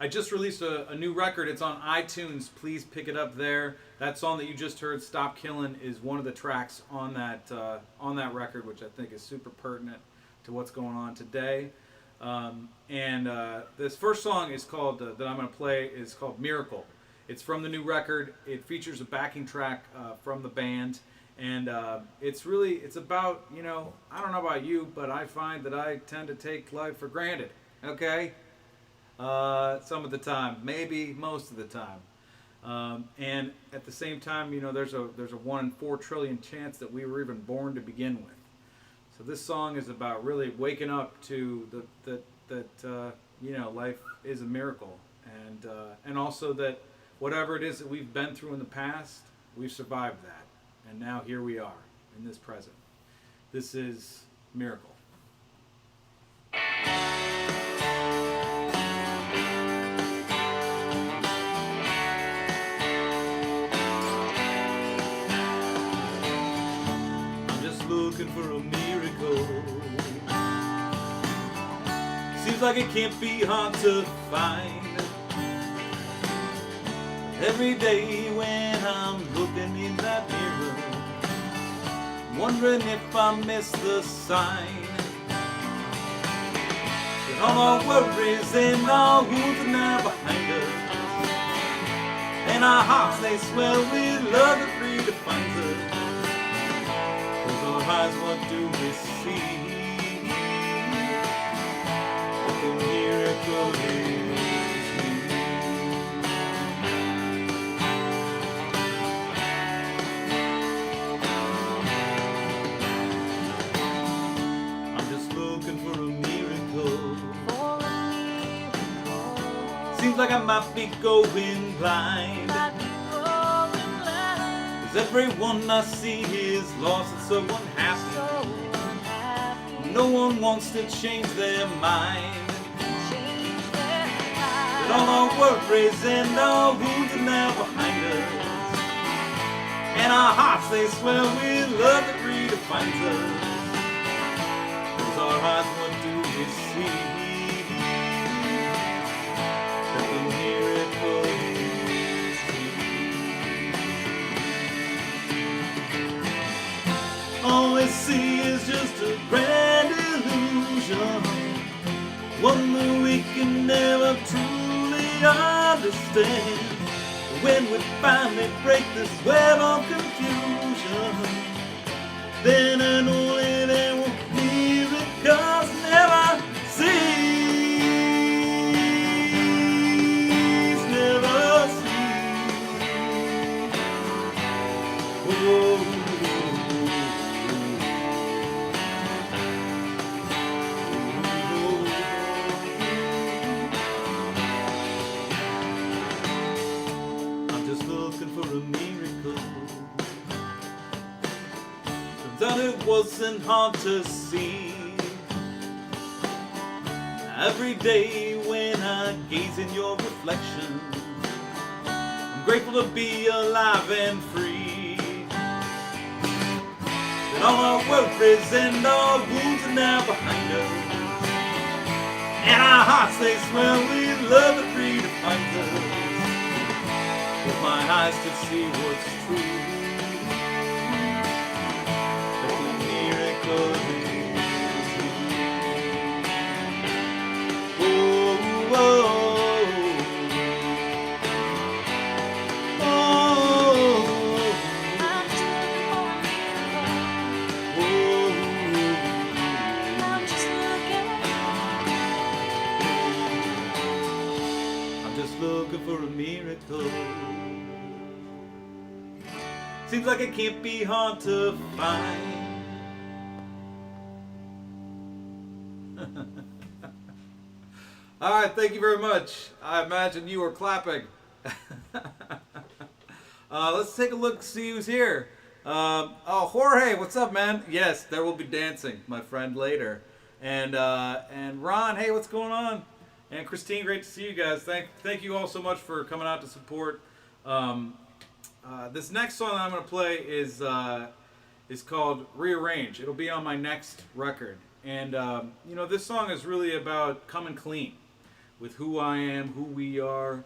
I just released a new record. It's on iTunes. Please pick it up there. That song that you just heard, "Stop Killin'," is one of the tracks on that record, which I think is super pertinent to what's going on today. This first song is called that I'm going to play is called "Miracle." It's from the new record. It features a backing track from the band, and it's about, I don't know about you, but I find that I tend to take life for granted. Okay. Some of the time, maybe most of the time, and at the same time, there's a 1 in 4 trillion chance that we were even born to begin with. So this song is about really waking up to that life is a miracle, and also that whatever it is that we've been through in the past, we've survived that, and now here we are in this present. This is Miracle. Looking for a miracle. Seems like it can't be hard to find. Every day when I'm looking in that mirror, wondering if I missed the sign. But all our worries and our wounds are now behind us, and our hearts they swell with love that redefines us. Eyes, what do we see? But the miracle is you. I'm just looking for a miracle. Seems like I might be going blind. Everyone I see is lost and so unhappy. No one wants to change their mind. But all our worries and our wounds are now behind us, and our hearts they swell with love that redefines us. Close our eyes, what do we see? That the miracle is all we see is just a grand illusion, one that we can never truly understand. When we finally break this web of confusion, then and only then will miracles never cease, never cease. Oh. That it wasn't hard to see. Every day when I gaze in your reflection, I'm grateful to be alive and free. That all our worries and our wounds are now behind us, and our hearts they swell with love that redefines us. With my eyes to see what's true. Looking for a miracle. Seems like it can't be hard to find. All right, thank you very much. I imagine you were clapping. Let's take a look, see who's here. Jorge, what's up, man? Yes, there will be dancing, my friend, later. And Ron, hey, what's going on? And Christine, great to see you guys. Thank you all so much for coming out to support. This next song that I'm going to play is called Rearrange. It'll be on my next record. And, this song is really about coming clean. with who I am, who we are,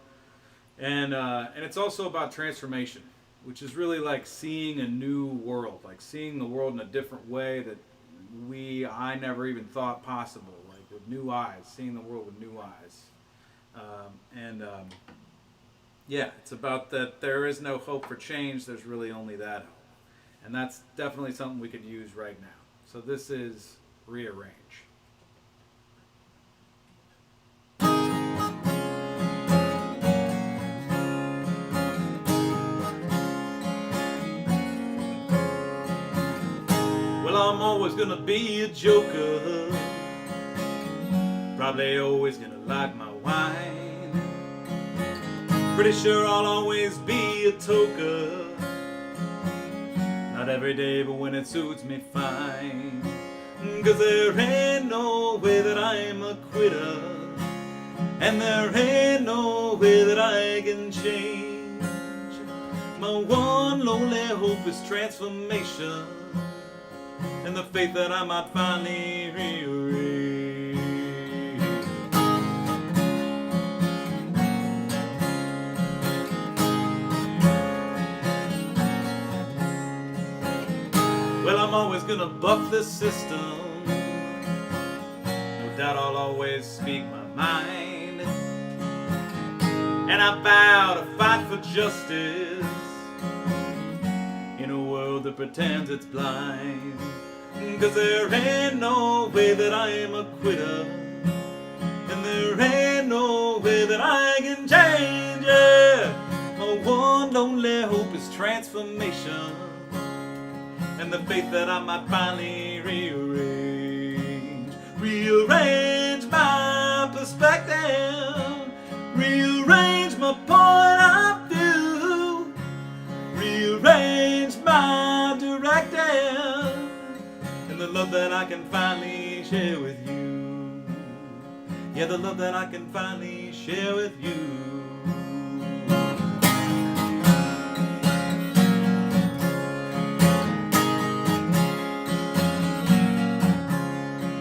and it's also about transformation, which is really like seeing a new world, like seeing the world in a different way that I never even thought possible, like with new eyes, seeing the world with new eyes. And yeah, it's about that there is no hope for change, there's really only that hope. And that's definitely something we could use right now. So this is Rearrange. Well, I'm always gonna be a joker, probably always gonna like my wine. Pretty sure I'll always be a toker, not every day, but when it suits me fine. 'Cause there ain't no way that I'm a quitter, and there ain't no way that I can change. My one lonely hope is transformation, and the faith that I might finally rearrange. Well, I'm always gonna buck the system, no doubt I'll always speak my mind, and I vow to fight for justice in a world that pretends it's blind. 'Cause there ain't no way that I am a quitter, and there ain't no way that I can change it. My one lonely hope is transformation, and the faith that I might finally rearrange my perspective, rearrange my point of view, rearrange my directive, and the love that I can finally share with you. Yeah, the love that I can finally share with you.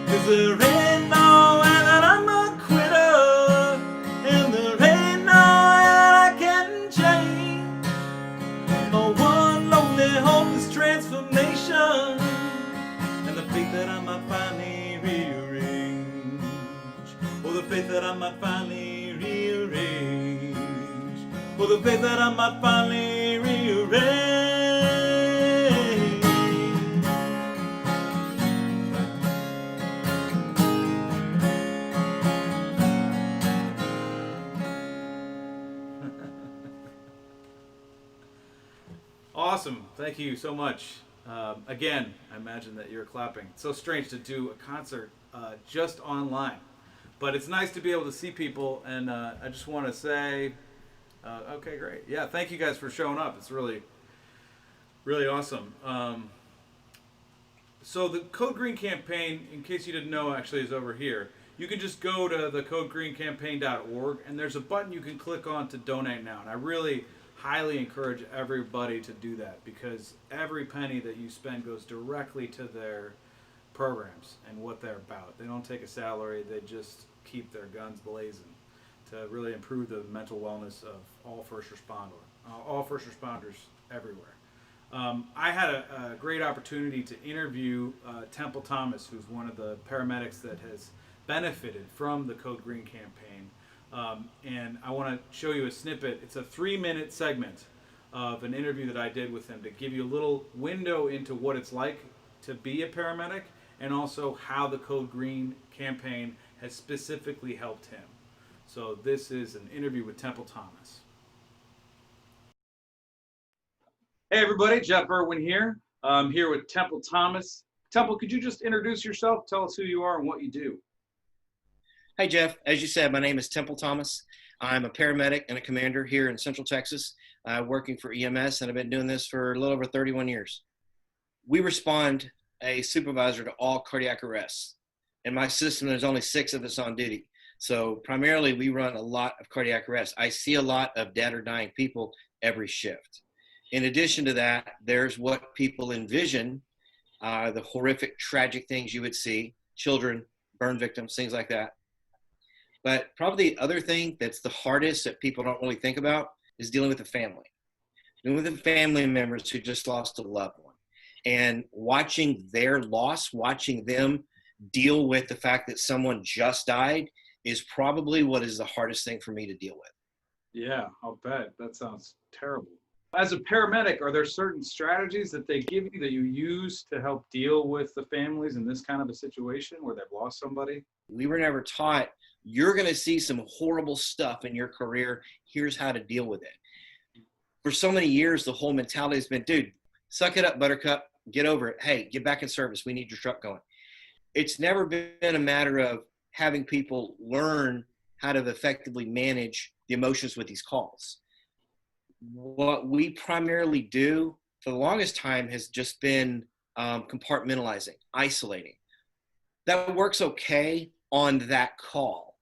'Cause there ain't no way that I'm a quitter, and there ain't no way that I can change. My one lonely hope is transformation, and the faith that I might finally rearrange. Oh, the faith that I might finally rearrange. Oh, the faith that I might finally rearrange. Awesome. Thank you so much. Again, I imagine that you're clapping. It's so strange to do a concert just online. But it's nice to be able to see people, and I just want to say, okay, great. Yeah, thank you guys for showing up. It's really, really awesome. So the Code Green campaign, in case you didn't know, actually is over here. You can just go to the codegreencampaign.org, and there's a button you can click on to donate now. And I really highly encourage everybody to do that, because every penny that you spend goes directly to their programs and what they're about. They don't take a salary, they just keep their guns blazing to really improve the mental wellness of all first responders everywhere. I had a great opportunity to interview Temple Thomas, who's one of the paramedics that has benefited from the Code Green campaign. And I want to show you a snippet. It's a 3-minute segment of an interview that I did with him to give you a little window into what it's like to be a paramedic, and also how the Code Green campaign has specifically helped him. So this is an interview with Temple Thomas. Hey everybody, Geoff Erwin here. I'm here with Temple Thomas. Temple, could you just introduce yourself? Tell us who you are and what you do. Hi, Geoff. As you said, my name is Temple Thomas. I'm a paramedic and a commander here in Central Texas, working for EMS, and I've been doing this for a little over 31 years. We respond a supervisor to all cardiac arrests. In my system, there's only 6 of us on duty. So primarily, we run a lot of cardiac arrests. I see a lot of dead or dying people every shift. In addition to that, there's what people envision, the horrific, tragic things you would see, children, burn victims, things like that. But probably the other thing that's the hardest that people don't really think about is dealing with the family, dealing with the family members who just lost a loved one, and watching their loss, watching them deal with the fact that someone just died is probably what is the hardest thing for me to deal with. Yeah, I'll bet. That sounds terrible. As a paramedic, are there certain strategies that they give you that you use to help deal with the families in this kind of a situation where they've lost somebody? We were never taught, you're going to see some horrible stuff in your career. Here's how to deal with it. For so many years, the whole mentality has been, dude, suck it up, buttercup, get over it. Hey, get back in service. We need your truck going. It's never been a matter of having people learn how to effectively manage the emotions with these calls. What we primarily do for the longest time has just been compartmentalizing, isolating. That works okay on that call.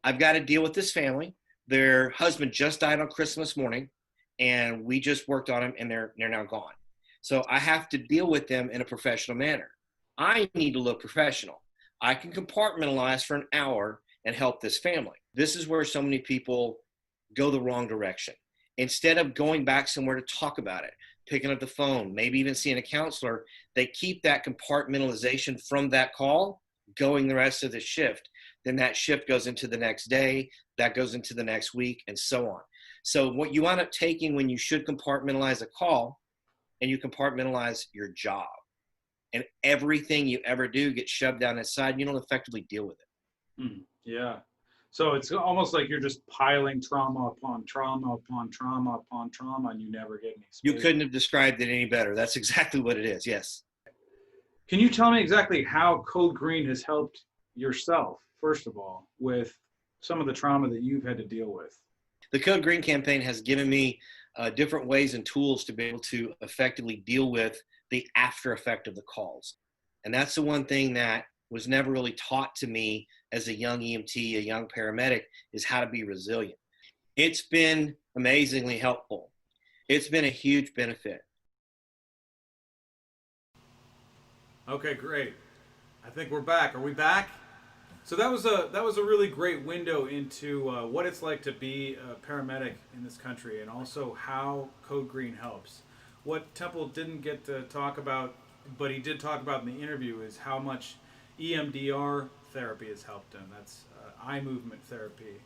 I've got to deal with this family. Their husband just died on Christmas morning, and we just worked on him, and they're now gone. So I have to deal with them in a professional manner. I need to look professional. I can compartmentalize for an hour and help this family. This is where so many people go the wrong direction. Instead of going back somewhere to talk about it, picking up the phone, maybe even seeing a counselor, they keep that compartmentalization from that call going the rest of the shift. Then that shift goes into the next day, that goes into the next week, and so on. So what you wind up taking when you should compartmentalize a call, and you compartmentalize your job. And everything you ever do gets shoved down inside, and you don't effectively deal with it. Yeah. So it's almost like you're just piling trauma upon trauma upon trauma upon trauma, and you never get any space. You couldn't have described it any better. That's exactly what it is, yes. Can you tell me exactly how Code Green has helped yourself, first of all, with some of the trauma that you've had to deal with? The Code Green campaign has given me different ways and tools to be able to effectively deal with the after effect of the calls. And that's the one thing that was never really taught to me as a young EMT, a young paramedic, is how to be resilient. It's been amazingly helpful. It's been a huge benefit. Okay, great. I think we're back. Are we back? So that was a really great window into what it's like to be a paramedic in this country, and also how Code Green helps. What Temple didn't get to talk about, but he did talk about in the interview, is how much EMDR therapy has helped him. That's eye movement therapy,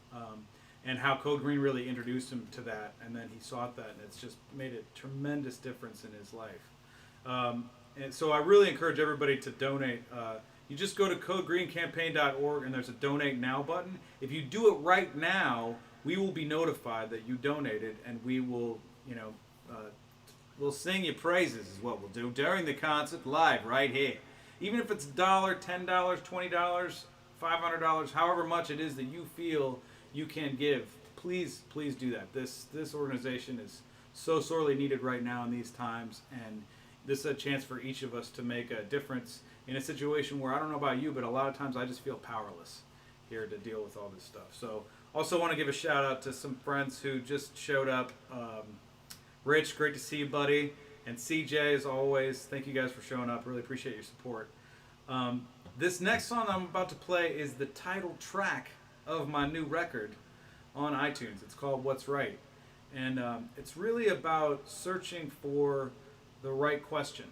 and how Code Green really introduced him to that, and then he sought that, and it's just made a tremendous difference in his life. And so I really encourage everybody to donate. You just go to codegreencampaign.org, and there's a donate now button. If you do it right now, we will be notified that you donated, and we will, we'll sing your praises is what we'll do during the concert live right here. Even if it's $1, $10, $20, $500, however much it is that you feel you can give, please do that. This organization is so sorely needed right now in these times, and this is a chance for each of us to make a difference in a situation where, I don't know about you, but a lot of times I just feel powerless here to deal with all this stuff. So also want to give a shout out to some friends who just showed up. Rich, great to see you, buddy. And CJ, as always, thank you guys for showing up. Really appreciate your support. This next song I'm about to play is the title track of my new record on iTunes. It's called What's Right. And it's really about searching for the right question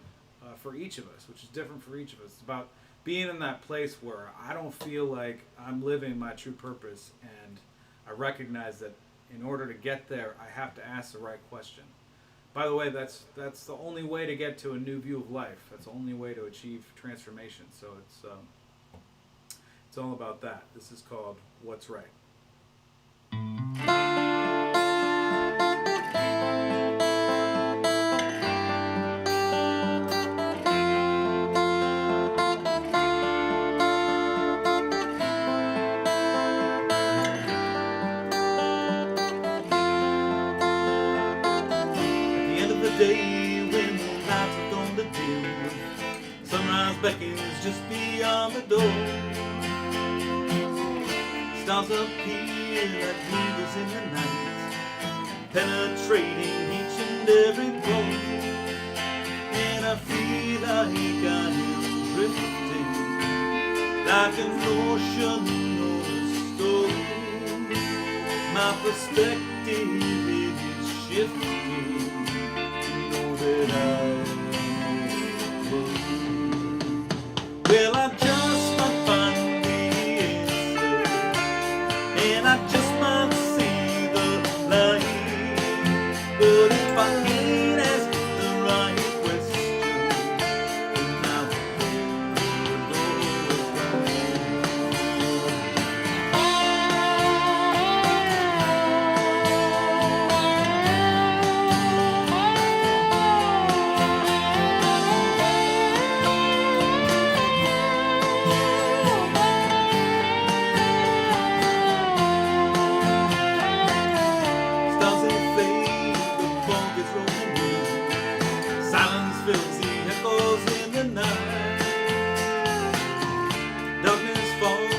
for each of us, which is different for each of us. It's about being in that place where I don't feel like I'm living my true purpose, and I recognize that in order to get there, I have to ask the right question. By the way, that's the only way to get to a new view of life. That's the only way to achieve transformation. So it's all about that. This is called What's Right. Day when the lights are gone to dim, sunrise beckons just beyond the door. Stars appear like needles in the night, penetrating each and every pore. And I feel like I am drifting like an ocean on a storm. my perspective is shifting. Know that well, I just might find the answer, and I just might see the light. But if I can't ask the right question, then I'll fills the echoes in the night. Darkness falls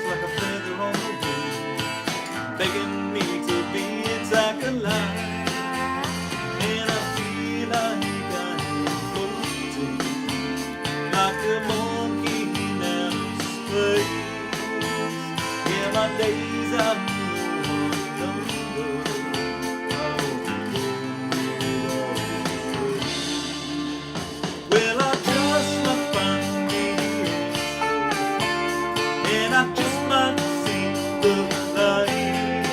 like a feather on the wind, begging me to be exact and light. And I feel like I'm floating, like a monkey in outer space. Yeah, my days are well, I just might find the answer, and I just might see the light.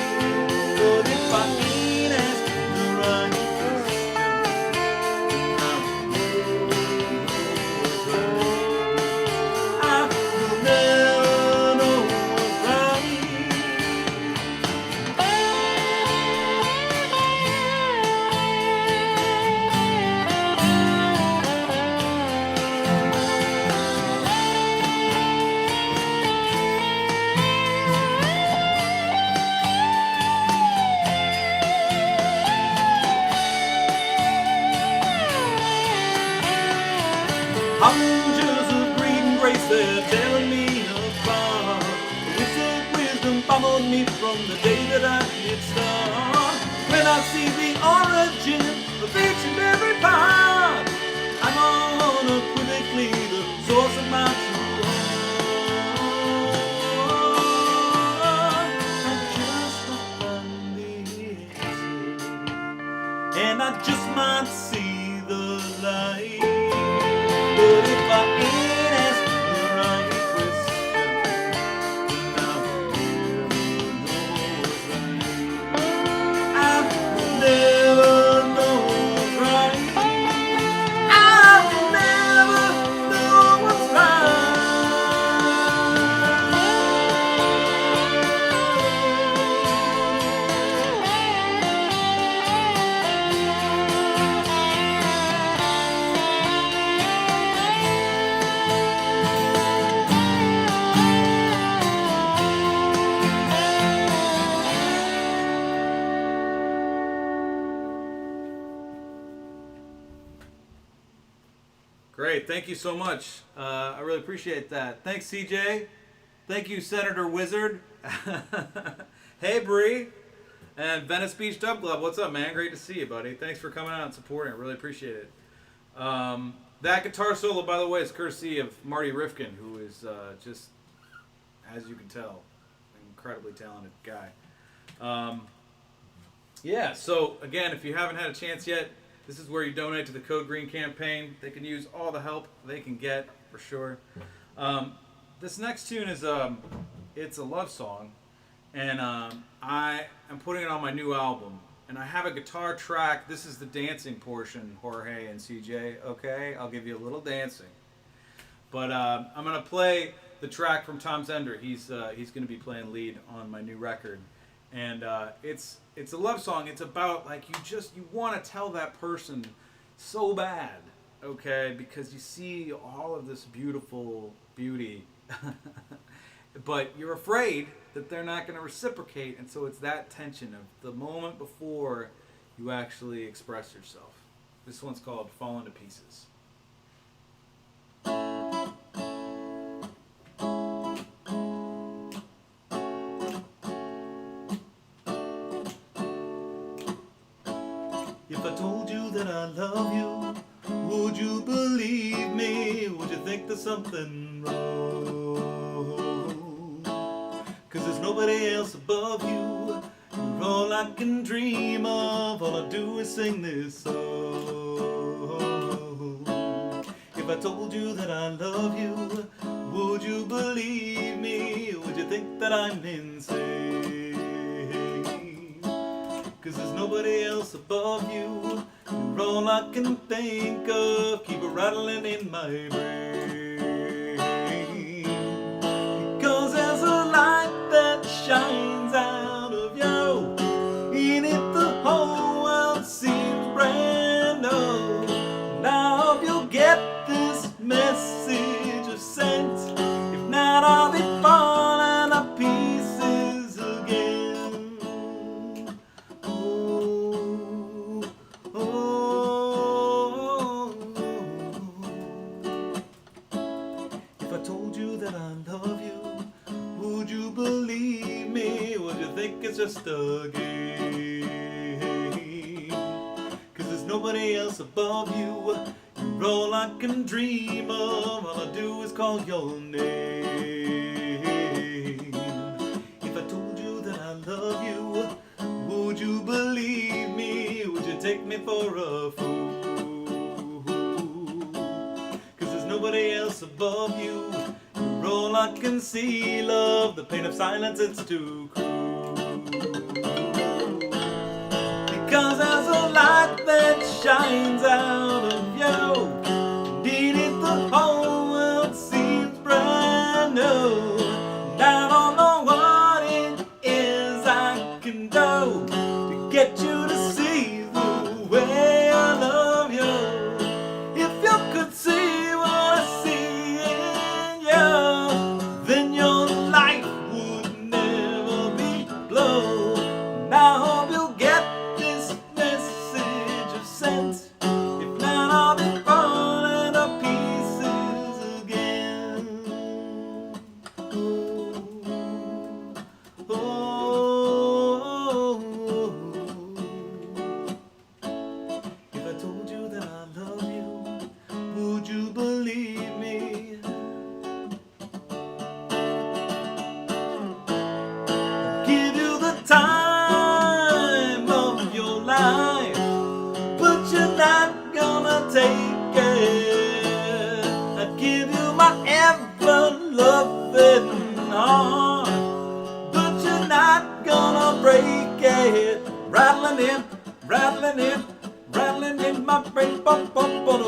But if I can't ask the right question, I'll never know what's right. Hungers of greed and grace, they're tearing me apart. Twisted wisdom followed me from the day that I hit start. When I see the origin of each and every part, I'm unequivocally the source of my true heart. I just might find the answer, and I just might see the light. But if I can't ask the right question, then I'll never know what's right. I'll never know what's right. Great, thank you so much. I really appreciate that. Thanks, CJ. Thank you, Senator Wizard. Hey, Bree. And Venice Beach Dub Club. What's up, man? Great to see you, buddy. Thanks for coming out and supporting. I really appreciate it. That guitar solo, by the way, is courtesy of Marty Rifkin, who is just, as you can tell, an incredibly talented guy. Yeah, so again, if you haven't had a chance yet, this is where you donate to the Code Green campaign. They can use all the help they can get, for sure. This next tune is it's a love song, and I am putting it on my new album. And I have a guitar track. This is the dancing portion, Jorge and CJ. Okay, I'll give you a little dancing. But I'm gonna play the track from Tom Zender. He's gonna be playing lead on my new record, and it's a love song. It's about like you want to tell that person so bad, okay, because you see all of this beautiful beauty, but you're afraid that they're not going to reciprocate, and so it's that tension of the moment before you actually express yourself. This one's called Falling to Pieces. If I told you that I love you, would you believe me? Would you think there's something wrong? 'Cause there's nobody else above you. You're I can dream of. All I do is sing this song. If I told you that I love you, would you believe me? Would you think that I'm insane? 'Cause there's nobody else above you. You're all I can think of. Keep it rattling in my brain. Because there's a light that shines out of you. In it the whole world seems brand new. Now if you'll get this message I've sent, if not I'll be falling to pieces again. Oh, oh, if I told you that I love you, would you believe me? Would you think it's just a game? 'Cause there's nobody else above you. You're all I can dream of. All I do is call your name. If I told you that I love you, would you believe me? Would you take me for a fool? 'Cause there's nobody else above you. You're all I can see, love. The pain of silence, it's too cruel. Because there's a light that shines out of you. Indeed, it the whole world seems brand new. And I don't know what it is I can do to get you to see the way I love you. If you could see what I see in you, then your life would never be blue. And I hope you'll get this message I've sent. If not, I'll be falling to pieces again. Oh, oh, if I told you that I love you, would you believe me? Give you the time of your life, but you're not gonna take it. I'd give you my ever-loving heart, but you're not gonna break it. Rattling in, rattling in, rattling in my brain. Bum, bum, bum,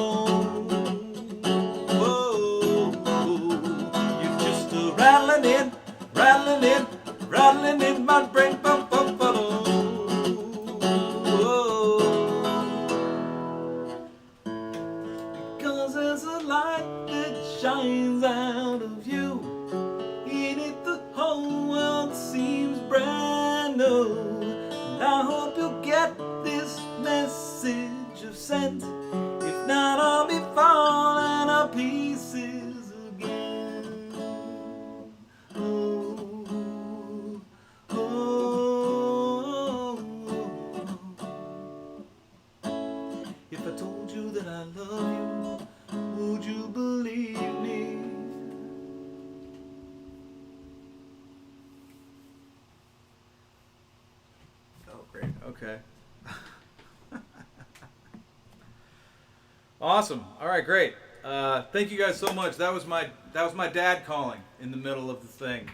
whoa, you're just rattling in, rattling in, rattling in my brain. Bum, bum, bum, because there's a light that shines out of you. In it the whole world seems brand new. And I hope you'll get this message I've sent. If not, I'll be falling to pieces again. Oh, oh, if I told you that I love you, would you believe me? Oh, great. Okay. Awesome. All right, great. Thank you guys so much. That was my dad calling in the middle of the thing.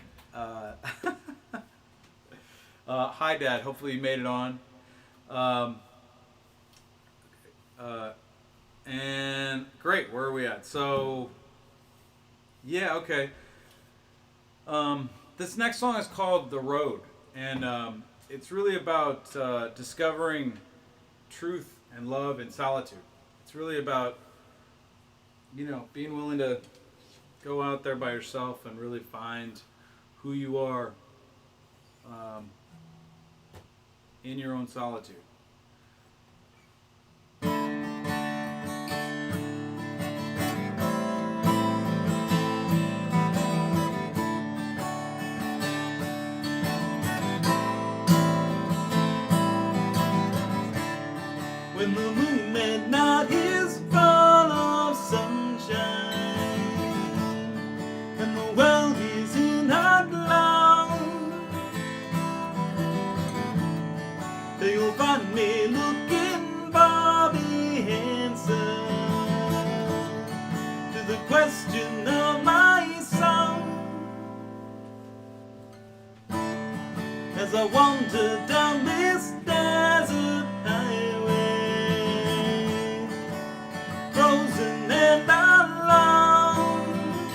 Hi, Dad. Hopefully you made it on. And great. Where are we at? So, yeah. Okay. This next song is called "The Road," and it's really about discovering truth and love in solitude. It's really about, being willing to go out there by yourself and really find who you are in your own solitude. When the moon at night is full of sunshine and the world is in a glow, as I wander down this desert highway, frozen and alone.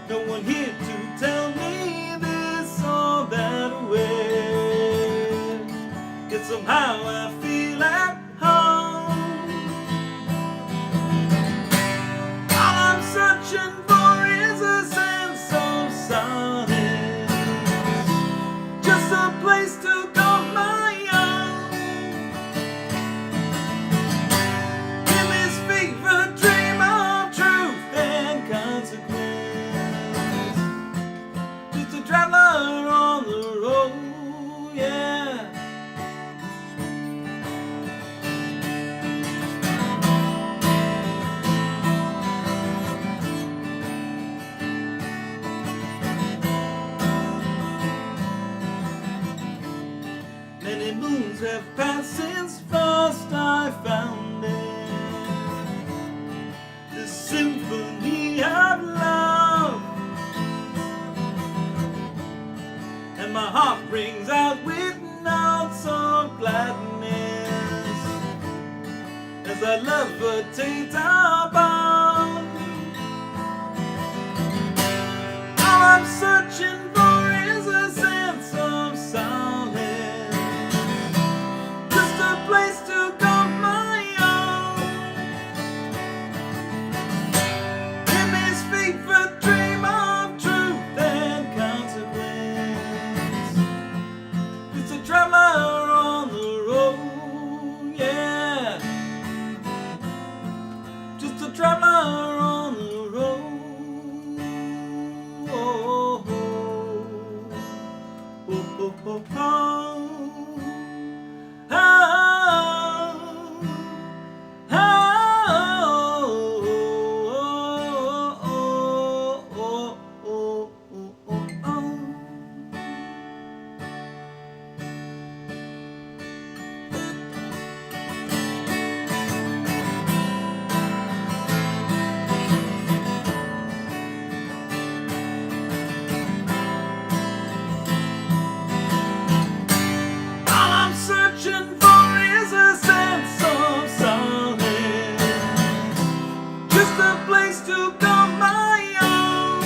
No one here to tell me this or that way, yet somehow I feel at home. All I'm searching for is a sense of silence, just a place to call my own. In this fever dream of truth and consequence, just a traveler on the road, yeah. Many moons have passed since first I found it, the symphony of love, and my heart rings out with notes of gladness as I levitate above. All I'm searching for is a sense of solace, just a place to call my own. In this fever dream of truth and consequence, it's a traveler on the road, yeah. Just a traveler on the road. Oh, oh, oh, oh, oh, oh. All I'm searching for is a sense of solace, just a place to call my own.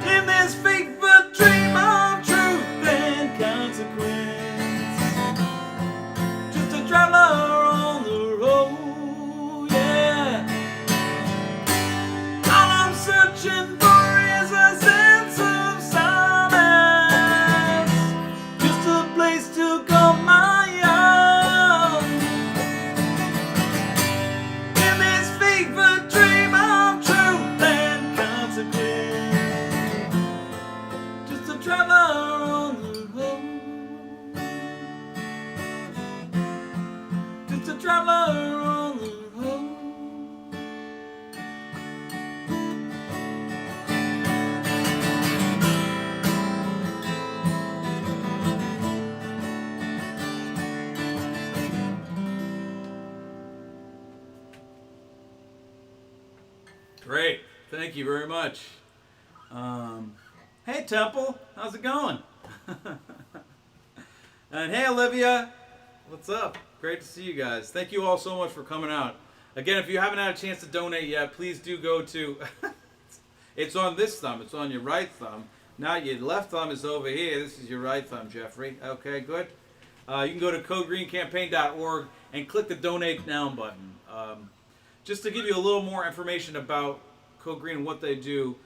In this fever dream of truth and consequence, just a traveler on the road, yeah. All I'm searching for is a sense of silence, just a place to call my own. In this fever dream of truth and consequence, just a traveler on the road, just a traveler on the road. Great. Thank you very much. Hey, Temple. How's it going? And hey, Olivia. What's up? Great to see you guys. Thank you all so much for coming out. Again, if you haven't had a chance to donate yet, please do go to... It's on this thumb. It's on your right thumb. Now your left thumb is over here. This is your right thumb, Jeffrey. Okay, good. You can go to codegreencampaign.org and click the Donate Now button. Just to give you a little more information about Code Green and what they do,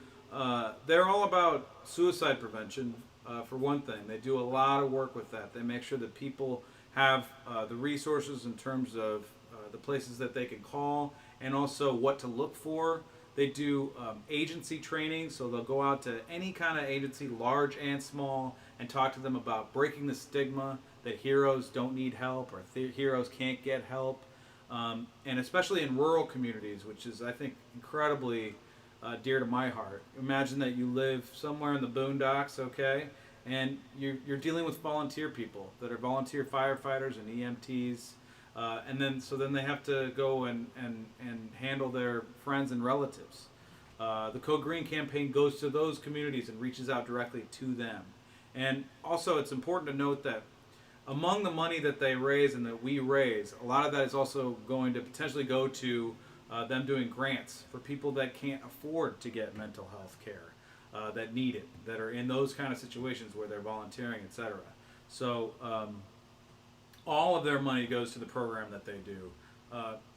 they're all about suicide prevention, for one thing. They do a lot of work with that. They make sure that people have the resources in terms of the places that they can call and also what to look for. They do agency training, so they'll go out to any kind of agency, large and small, and talk to them about breaking the stigma that heroes don't need help or heroes can't get help. And especially in rural communities, which is, I think, incredibly dear to my heart. Imagine that you live somewhere in the boondocks, okay, and you're dealing with volunteer people that are volunteer firefighters and EMTs, and then they have to go and handle their friends and relatives. The Code Green campaign goes to those communities and reaches out directly to them. And also, it's important to note that among the money that they raise and that we raise, a lot of that is also going to potentially go to them doing grants for people that can't afford to get mental health care, that need it, that are in those kind of situations where they're volunteering, etc. So all of their money goes to the program that they do.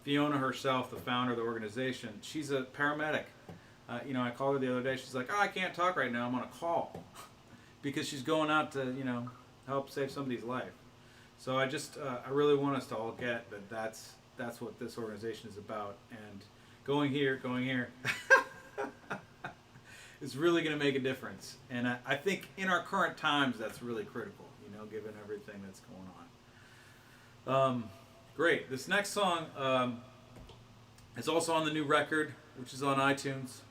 Fiona herself, the founder of the organization, she's a paramedic. I called her the other day. She's like, "Oh, I can't talk right now. I'm on a call," because she's going out to, help save somebody's life. So I really want us to all get that. That's what this organization is about. And going here, is really going to make a difference. And I think in our current times, that's really critical. Given everything that's going on. Great. This next song is also on the new record, which is on iTunes.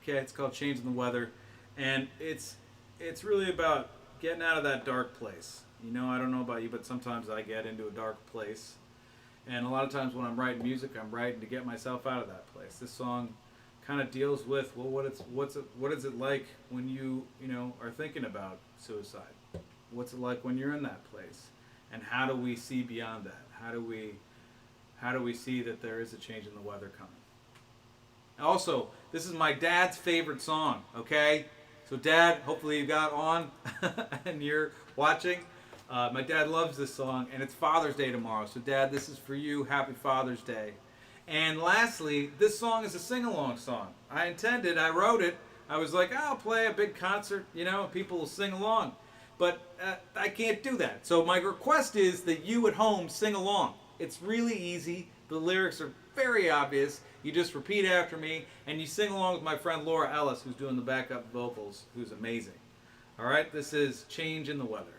Okay, it's called "Change in the Weather," and it's really about getting out of that dark place. I don't know about you, but sometimes I get into a dark place, and a lot of times when I'm writing music, I'm writing to get myself out of that place. This song kind of deals with, well, what is it like when you are thinking about suicide? What's it like when you're in that place? And how do we see beyond that? How do we see that there is a change in the weather coming? Also, this is my dad's favorite song, okay? So Dad, hopefully you got on and you're watching. My dad loves this song, and it's Father's Day tomorrow. So Dad, this is for you. Happy Father's Day. And lastly, this song is a sing-along song. I wrote it. I was like, I'll play a big concert, people will sing along. But I can't do that. So my request is that you at home sing along. It's really easy. The lyrics are very obvious. You just repeat after me, and you sing along with my friend Laura Ellis, who's doing the backup vocals, who's amazing. All right, this is "Change in the Weather."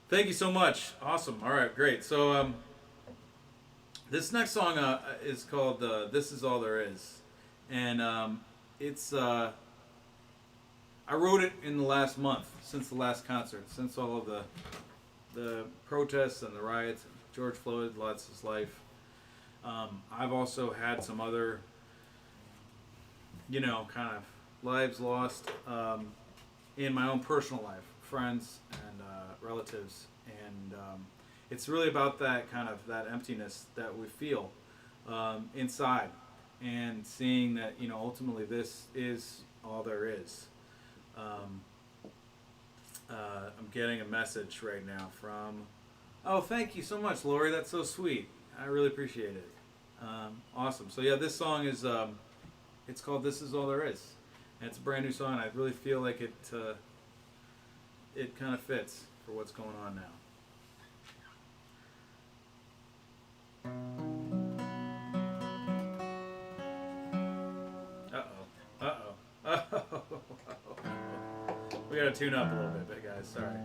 Thank you so much. Awesome. All right, great. So this next song is called "This Is All There Is," and it's I wrote it in the last month since the last concert, since all of the protests and the riots. George Floyd lost his life. I've also had some other, kind of lives lost in my own personal life, friends and relatives, and it's really about that kind of that emptiness that we feel inside, and seeing that ultimately this is all there is. I'm getting a message right now from. Oh, thank you so much, Lori. That's so sweet. I really appreciate it. Awesome. So yeah, this song is it's called "This Is All There Is," and it's a brand new song. I really feel like it kind of fits for what's going on now. Uh-oh. We gotta tune up a little bit, guys. Sorry.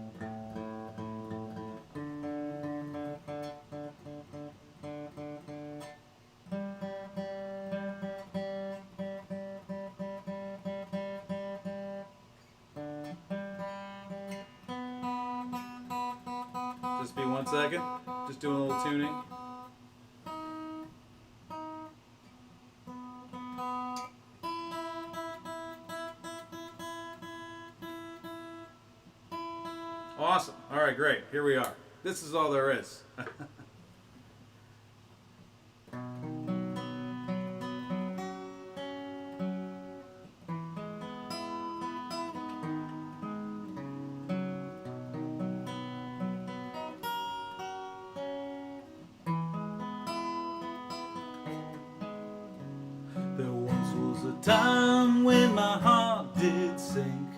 Just be 1 second. Just doing a little tuning. Awesome. All right, great. Here we are. This is all there is. There once was a time when my heart did sink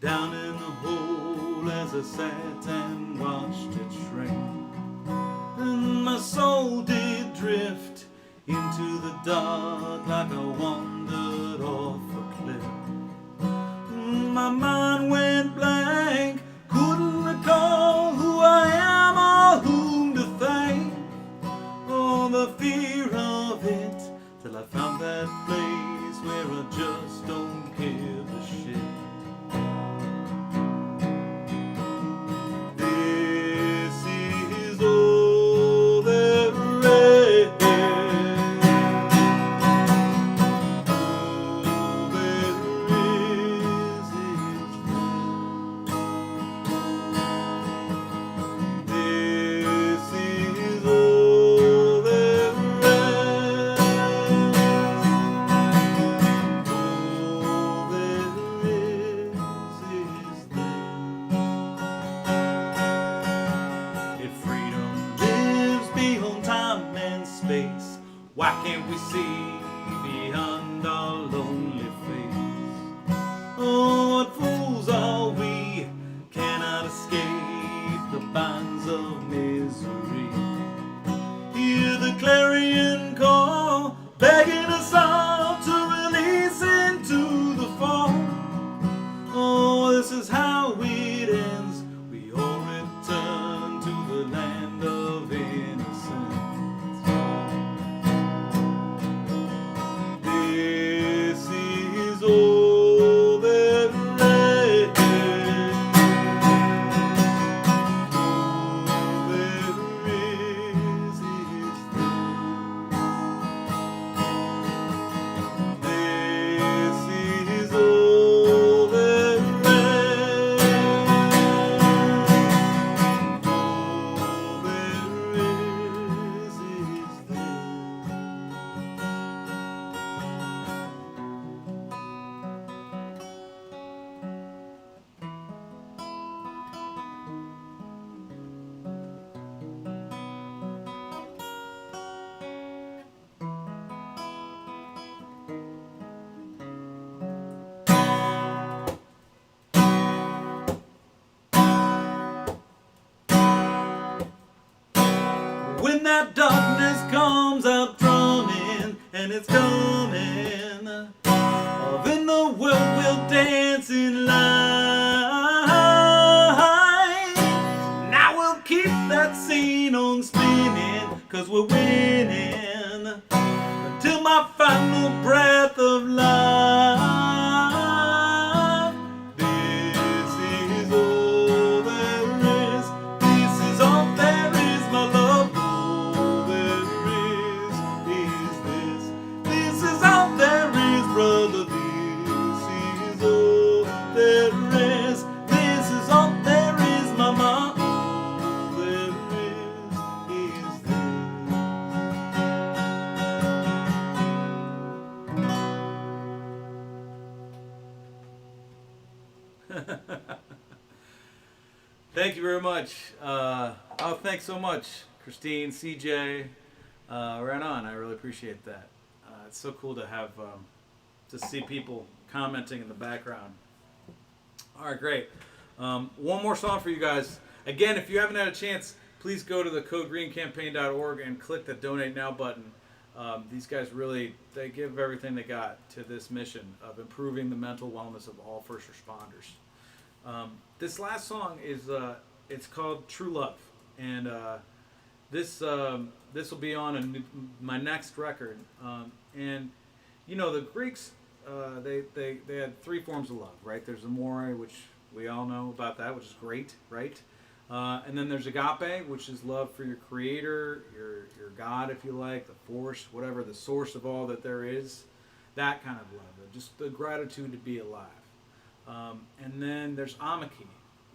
down in the hole as I sat and watched it shrink, and my soul did drift into the dark like I wandered off a cliff. My mind went blank, couldn't recall who I am or whom to thank. Oh, the fear of it, till I found that place where I just don't give a shit. This is all there is. All there is this is all there is. All there is this. If freedom lives beyond time and space, why can't we see beyond our lonely face? Oh, what fools are we, cannot escape the bonds of misery. Hear the clarion call, begging us all to release into the fall. Oh, this is how it ends. We all return to the land of innocence. This is all there is. All there is this. This is all there is. All there is this. When that darkness comes out drumming, and it's coming, all in the world will dance in line. of life. This is all there is. This is all there is, my love. All there is this. This is all there is, brother. This is all there is. This is all there is, mama. All there is this. Thank you very much. Oh, thanks so much, Christine, CJ. Right on. I really appreciate that. It's so cool to have to see people commenting in the background. All right, great. One more song for you guys. Again, if you haven't had a chance, please go to the codegreencampaign.org and click the Donate Now button. These guys really, they give everything they got to this mission of improving the mental wellness of all first responders. This last song is, it's called True Love. And this will be on my next record. And, you know, the Greeks, they had three forms of love, right? There's amore, which we all know about that, which is great, right? And then there's agape, which is love for your creator, your God, if you like, the force, whatever, the source of all that there is, that kind of love, just the gratitude to be alive. And then there's amiki,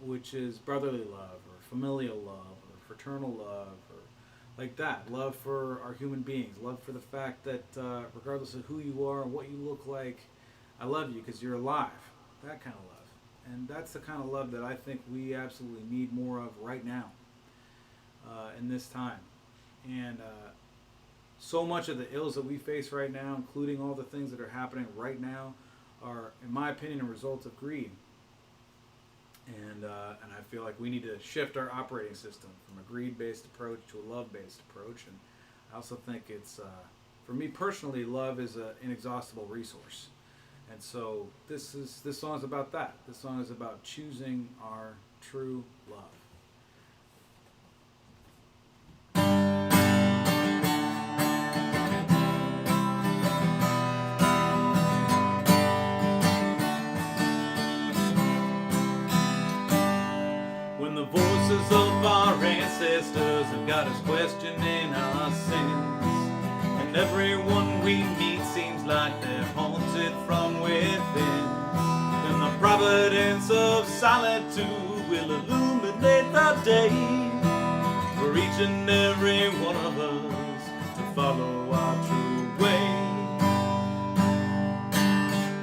which is brotherly love or familial love or fraternal love or like that. Love for our human beings, love for the fact that regardless of who you are and what you look like, I love you because you're alive, that kind of love. And that's the kind of love that I think we absolutely need more of right now in this time. And so much of the ills that we face right now, including all the things that are happening right now, are, in my opinion, a result of greed. And I feel like we need to shift our operating system from a greed-based approach to a love-based approach. And I also think it's, for me personally, love is an inexhaustible resource. And so this song is about that. This song is about choosing our true love. When the voices of our ancestors have got us questioning our sins, and everyone we meet seems like they're haunted from within, then the providence of solitude will illuminate the day for each and every one of us to follow our true way.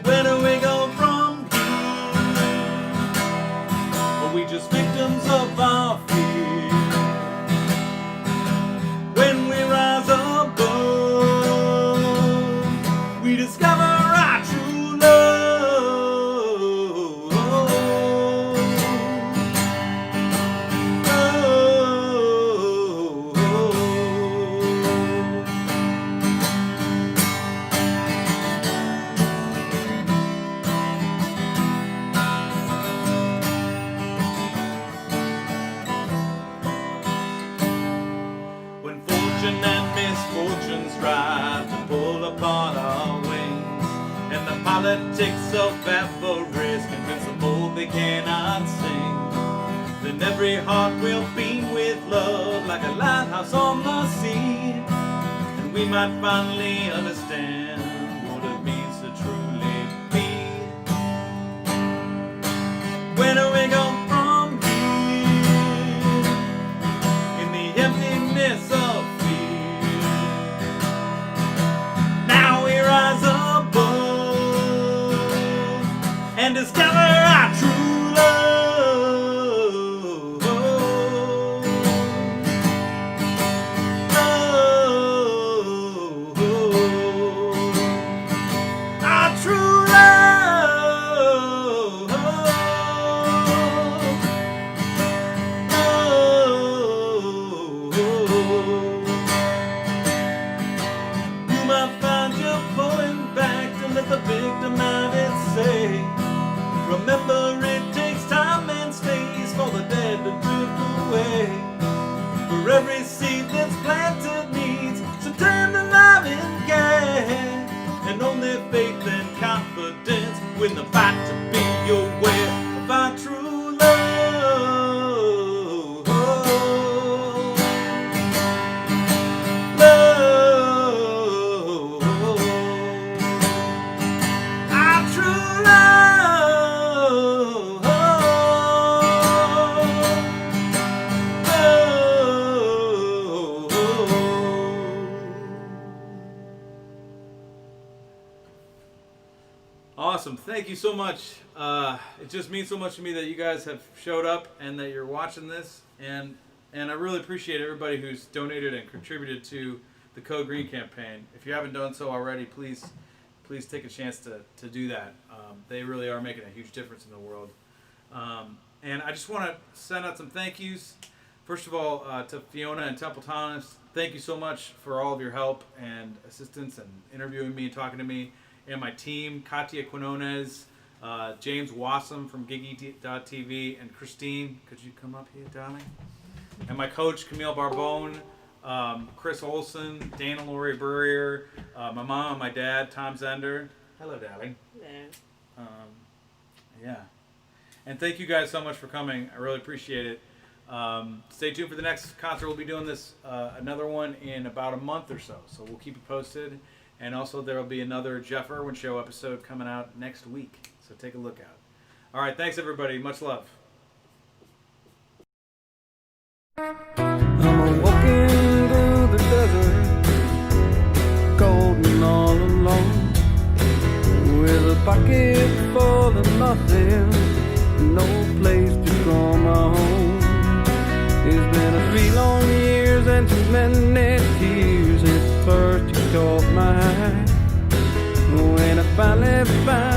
Where do we go from here? Are we just victims of our fear? When we rise above, we discover our true When fortune and misfortune strive to pull upon our wings, and the politics of avarice convince the bold they cannot sing, then every heart will beam with love like a lighthouse on the sea, and we might finally understand what it means to truly be. Where do we go from here? In the emptiness of fear, now we rise above and discover our true love. Our true love. thank you so much. It just means so much to me that you guys have showed up and that you're watching this, and I really appreciate everybody who's donated and contributed to the Code Green campaign. If you haven't done so already, please take a chance to do that. They really are making a huge difference in the world. And I just want to send out some thank yous. First of all, to Fiona and Temple Thomas, thank you so much for all of your help and assistance and interviewing me, talking to me, and my team, Katia Quinones, James Wassam from Gigi.tv, and Christine, could you come up here, darling? And my coach, Camille Barbone, Chris Olson, Dana Laurie Burrier, my mom and my dad, Tom Zender. Hello, darling. Hello. Yeah. And thank you guys so much for coming. I really appreciate it. Stay tuned for the next concert. We'll be doing this another one in about a month or so. So we'll keep you posted. And also there will be another Geoff Erwin Show episode coming out next week. So take a look out. All right. Thanks, everybody. Much love. I'm walking through the desert, cold and all alone, with a pocket full of nothing, no place to call my home. It's been 3 long years and too many tears. At first you caught my eye, when I finally found